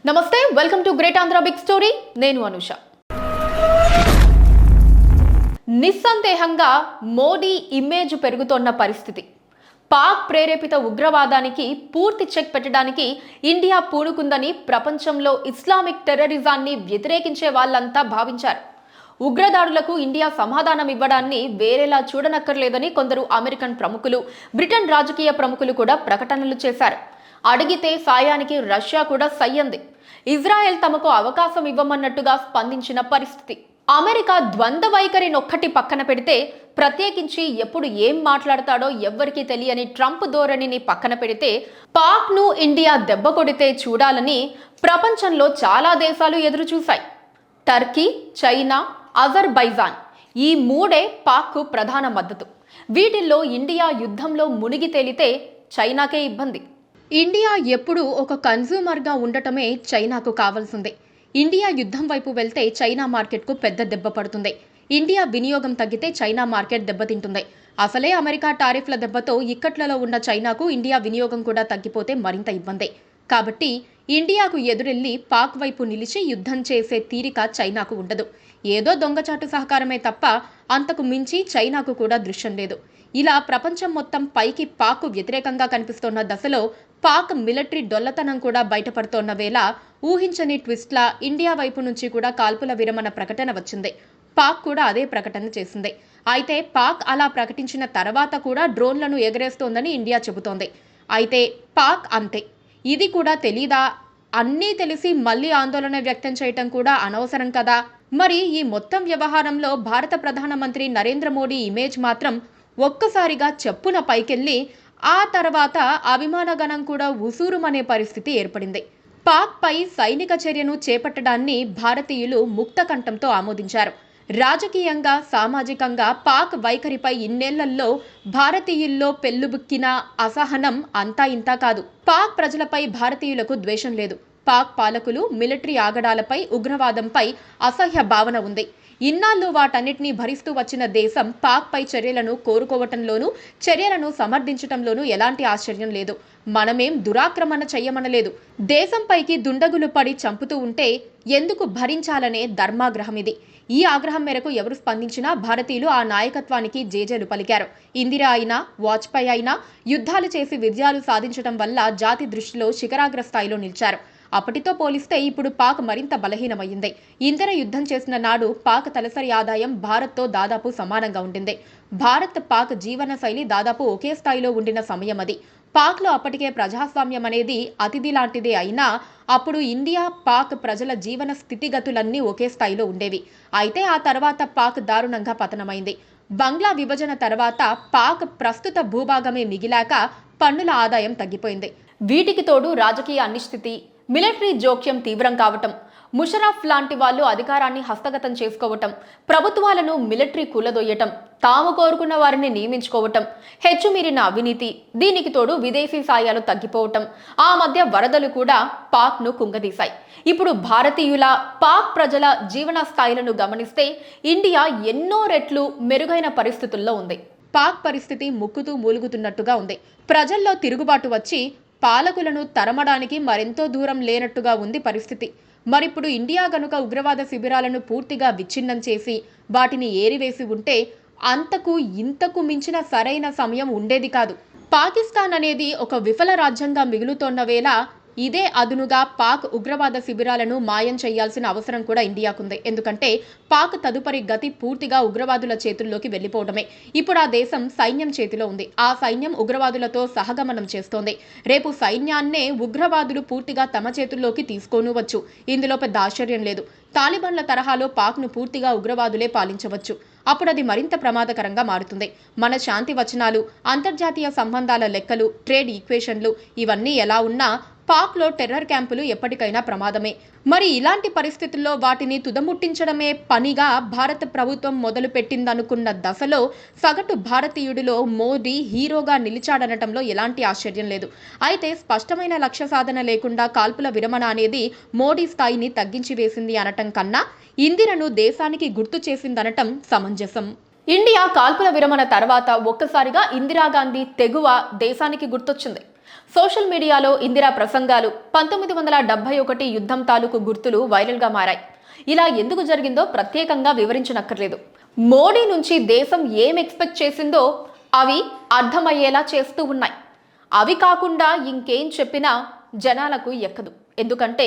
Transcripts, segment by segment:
నమస్తే, welcome to Great Andhra big story. నేను అనుష. నిస్సందేహంగా మోడీ ఇమేజ్ పెరుగుతోన్న పరిస్థితి. పాక్ ప్రేరేపిత ఉగ్రవాదానికి పూర్తి చెక్ పెట్టడానికి ఇండియా పూనుకుందని ప్రపంచంలో ఇస్లామిక్ టెర్రరిజాన్ని వ్యతిరేకించే వాళ్ళంతా భావించారు. ఉగ్రదాడులకు ఇండియా సమాధానం ఇవ్వడాన్ని వేరేలా చూడనక్కర్లేదని కొందరు అమెరికన్ ప్రముఖులు, బ్రిటన్ రాజకీయ ప్రముఖులు కూడా ప్రకటనలు చేశారు. అడిగితే సాయానికి రష్యా కూడా సయ్యంది. ఇజ్రాయెల్ తమకు అవకాశం ఇవ్వమన్నట్టుగా స్పందించిన పరిస్థితి. అమెరికా ద్వంద్వ వైఖరినొక్కటి పక్కన పెడితే, ప్రత్యేకించి ఎప్పుడు ఏం మాట్లాడతాడో ఎవ్వరికీ తెలియని ట్రంప్ ధోరణిని పక్కన పెడితే, పాక్ను ఇండియా దెబ్బ కొడితే చూడాలని ప్రపంచంలో చాలా దేశాలు ఎదురు చూశాయి. టర్కీ, చైనా, అజర్బైజాన్ ఈ మూడే పాక్కు ప్రధాన మద్దతు. వీటిల్లో ఇండియా యుద్ధంలో మునిగి తేలితే చైనాకే ఇబ్బంది. ఇండియా ఎప్పుడూ ఒక కన్జ్యూమర్గా ఉండటమే చైనాకు కావాల్సిందే. ఇండియా యుద్ధం వైపు వెళ్తే చైనా మార్కెట్కు పెద్ద దెబ్బ పడుతుంది. ఇండియా వినియోగం తగ్గితే చైనా మార్కెట్ దెబ్బతింటుంది. అసలే అమెరికా టారిఫ్ల దెబ్బతో ఇక్కట్లలో ఉన్న చైనాకు ఇండియా వినియోగం కూడా తగ్గిపోతే మరింత ఇబ్బందే. కాబట్టి ఇండియాకు ఎదురెళ్లి పాక్ వైపు నిలిచి యుద్ధం చేసే తీరిక చైనాకు ఉండదు. ఏదో దొంగచాటు సహకారమే తప్ప అంతకు మించి చైనాకు కూడా దృశ్యం లేదు. ఇలా ప్రపంచం మొత్తం పైకి పాక్ వ్యతిరేకంగా కనిపిస్తోన్న దశలో పాక్ మిలిటరీ డొల్లతనం కూడా బయటపడుతోన్న వేళ ఊహించని ట్విస్ట్లా ఇండియా వైపు నుంచి కూడా కాల్పుల విరమణ ప్రకటన వచ్చింది. పాక్ కూడా అదే ప్రకటన చేసింది. అయితే పాక్ అలా ప్రకటించిన తర్వాత కూడా డ్రోన్లను ఎగరేస్తోందని ఇండియా చెబుతోంది. అయితే పాక్ అంతే. ఇది కూడా తెలీదా? అన్నీ తెలిసి మళ్లీ ఆందోళన వ్యక్తం చేయటం కూడా అనవసరం కదా. మరి ఈ మొత్తం వ్యవహారంలో భారత ప్రధానమంత్రి నరేంద్ర మోడీ ఇమేజ్ మాత్రం ఒక్కసారిగా చెప్పున పైకెళ్లి ఆ తర్వాత అభిమానగణం కూడా ఉసూరుమనే పరిస్థితి ఏర్పడింది. పాక్ పై సైనిక చర్యను చేపట్టడాన్ని భారతీయులు ముక్తకంఠంతో ఆమోదించారు. రాజకీయంగా, సామాజికంగా పాక్ వైఖరిపై ఇన్నేళ్లలో భారతీయుల్లో పెళ్లుబుక్కిన అసహనం అంతా ఇంతా కాదు. పాక్ ప్రజలపై భారతీయులకు ద్వేషం లేదు. పాక్ పాలకులు, మిలిటరీ ఆగడాలపై, ఉగ్రవాదంపై అసహ్య భావన ఉంది. ఇన్నాళ్ళు వాటన్నిటినీ భరిస్తూ వచ్చిన దేశం పాక్ పై చర్యలను కోరుకోవటంలోనూ, చర్యలను సమర్థించటంలోనూ ఎలాంటి ఆశ్చర్యం లేదు. మనమేం దురాక్రమణ చెయ్యమనలేదు. దేశంపైకి దుండగులు పడి చంపుతూ ఉంటే ఎందుకు భరించాలనే ధర్మాగ్రహం ఇది. ఈ ఆగ్రహం మేరకు ఎవరు స్పందించినా భారతీయులు ఆ నాయకత్వానికి జేజేలు పలికారు. ఇందిరా అయినా, వాజ్పేయి అయినా యుద్ధాలు చేసి విజయాలు సాధించడం వల్ల జాతి దృష్టిలో శిఖరాగ్ర స్థాయిలో నిలిచారు. అప్పటితో పోలిస్తే ఇప్పుడు పాక్ మరింత బలహీనమైంది. ఇందిర యుద్ధం చేసిన నాడు పాక్ తలసరి ఆదాయం భారత్తో దాదాపు సమానంగా ఉండింది. భారత్ పాక్ జీవన శైలి దాదాపు ఒకే స్థాయిలో ఉండిన సమయం అది. పాక్లో అప్పటికే ప్రజాస్వామ్యం అనేది అతిథి లాంటిదే అయినా అప్పుడు ఇండియా, పాక్ ప్రజల జీవన స్థితిగతులన్నీ ఒకే స్థాయిలో ఉండేవి. అయితే ఆ తర్వాత పాక్ దారుణంగా పతనమైంది. బంగ్లా విభజన తర్వాత పాక్ ప్రస్తుత భూభాగమే మిగిలాక పన్నుల ఆదాయం తగ్గిపోయింది. వీటికి తోడు రాజకీయ అనిశ్చితి, మిలిటరీ జోక్యం తీవ్రం కావటం, ముషరఫ్ లాంటి వాళ్ళు అధికారాన్ని హస్తగతం చేసుకోవటం, ప్రభుత్వాలను మిలిటరీ కూలదొయ్యటం, తాము కోరుకున్న వారిని నియమించుకోవటం, హెచ్చుమీరిన అవినీతి, దీనికి తోడు విదేశీ సాయాలు తగ్గిపోవటం, ఆ మధ్య వరదలు కూడా పాక్ను కుంగదీశాయి. ఇప్పుడు భారతీయుల, పాక్ ప్రజల జీవన స్థాయిలను గమనిస్తే ఇండియా ఎన్నో రెట్లు మెరుగైన పరిస్థితుల్లో ఉంది. పాక్ పరిస్థితి ముక్కుతూ మూలుగుతున్నట్టుగా ఉంది. ప్రజల్లో తిరుగుబాటు వచ్చి పాలకులను తరమడానికి మరెంతో దూరం లేనట్టుగా ఉంది పరిస్థితి. మరిప్పుడు ఇండియా గనుక ఉగ్రవాద శిబిరాలను పూర్తిగా విచ్ఛిన్నం చేసి వాటిని ఏరివేసి ఉంటే అంతకు ఇంతకు మించిన సరైన సమయం ఉండేది కాదు. పాకిస్తాన్ అనేది ఒక విఫల రాజ్యంగా మిగులుతోన్న వేళ ఇదే అదునుగా పాక్ ఉగ్రవాద శిబిరాలను మాయం చేయాల్సిన అవసరం కూడా ఇండియాకుంది. ఎందుకంటే పాక్ తదుపరి గతి పూర్తిగా ఉగ్రవాదుల చేతుల్లోకి వెళ్లిపోవడమే. ఇప్పుడు ఆ దేశం సైన్యం చేతిలో ఉంది. ఆ సైన్యం ఉగ్రవాదులతో సహగమనం చేస్తోంది. రేపు సైన్యాన్నే ఉగ్రవాదులు పూర్తిగా తమ చేతుల్లోకి తీసుకోనువచ్చు. ఇందులో పెద్ద ఆశ్చర్యం లేదు. తాలిబాన్ల తరహాలో పాక్ను పూర్తిగా ఉగ్రవాదులే పాలించవచ్చు. అప్పుడు అది మరింత ప్రమాదకరంగా మారుతుంది. మన శాంతి వచనాలు, అంతర్జాతీయ సంబంధాల లెక్కలు, ట్రేడ్ ఈక్వేషన్లు ఇవన్నీ ఎలా ఉన్నా పాక్లో టెర్రర్ క్యాంపులు ఎప్పటికైనా ప్రమాదమే. మరి ఇలాంటి పరిస్థితుల్లో వాటిని తుదముట్టించడమే పనిగా భారత ప్రభుత్వం మొదలు పెట్టిందనుకున్న దశలో సగటు భారతీయుడిలో మోడీ హీరోగా నిలిచాడనటంలో ఎలాంటి ఆశ్చర్యం లేదు. అయితే స్పష్టమైన లక్ష్య సాధన లేకుండా కాల్పుల విరమణ అనేది మోడీ స్థాయిని తగ్గించి వేసింది అనటం కన్నా ఇందిరను దేశానికి గుర్తు చేసిందనటం సమంజసం. ఇండియా కాల్పుల విరమణ తర్వాత ఒక్కసారిగా ఇందిరాగాంధీ తెగువ దేశానికి గుర్తొచ్చింది. సోషల్ మీడియాలో ఇందిరా ప్రసంగాలు, 1971 యుద్ధం తాలూకు గుర్తులు వైరల్గా మారాయి. ఇలా ఎందుకు జరిగిందో ప్రత్యేకంగా వివరించనక్కర్లేదు. మోడీ నుంచి దేశం ఏం ఎక్స్పెక్ట్ చేసిందో అవి అర్థమయ్యేలా చేస్తూ ఉన్నాయి. అవి కాకుండా ఇంకేం చెప్పినా జనాలకు ఎక్కదు. ఎందుకంటే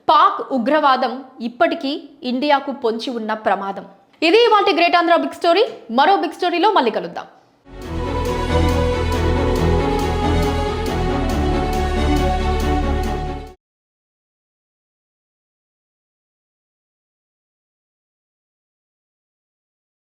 పాక్ ఉగ్రవాదం ఇప్పటికీ ఇండియాకు పొంచి ఉన్న ప్రమాదం. ఇది ఇవాల్టి గ్రేట్ ఆంధ్ర బిగ్ స్టోరీ. మరో బిగ్ స్టోరీలో మళ్ళీ కలుద్దాం.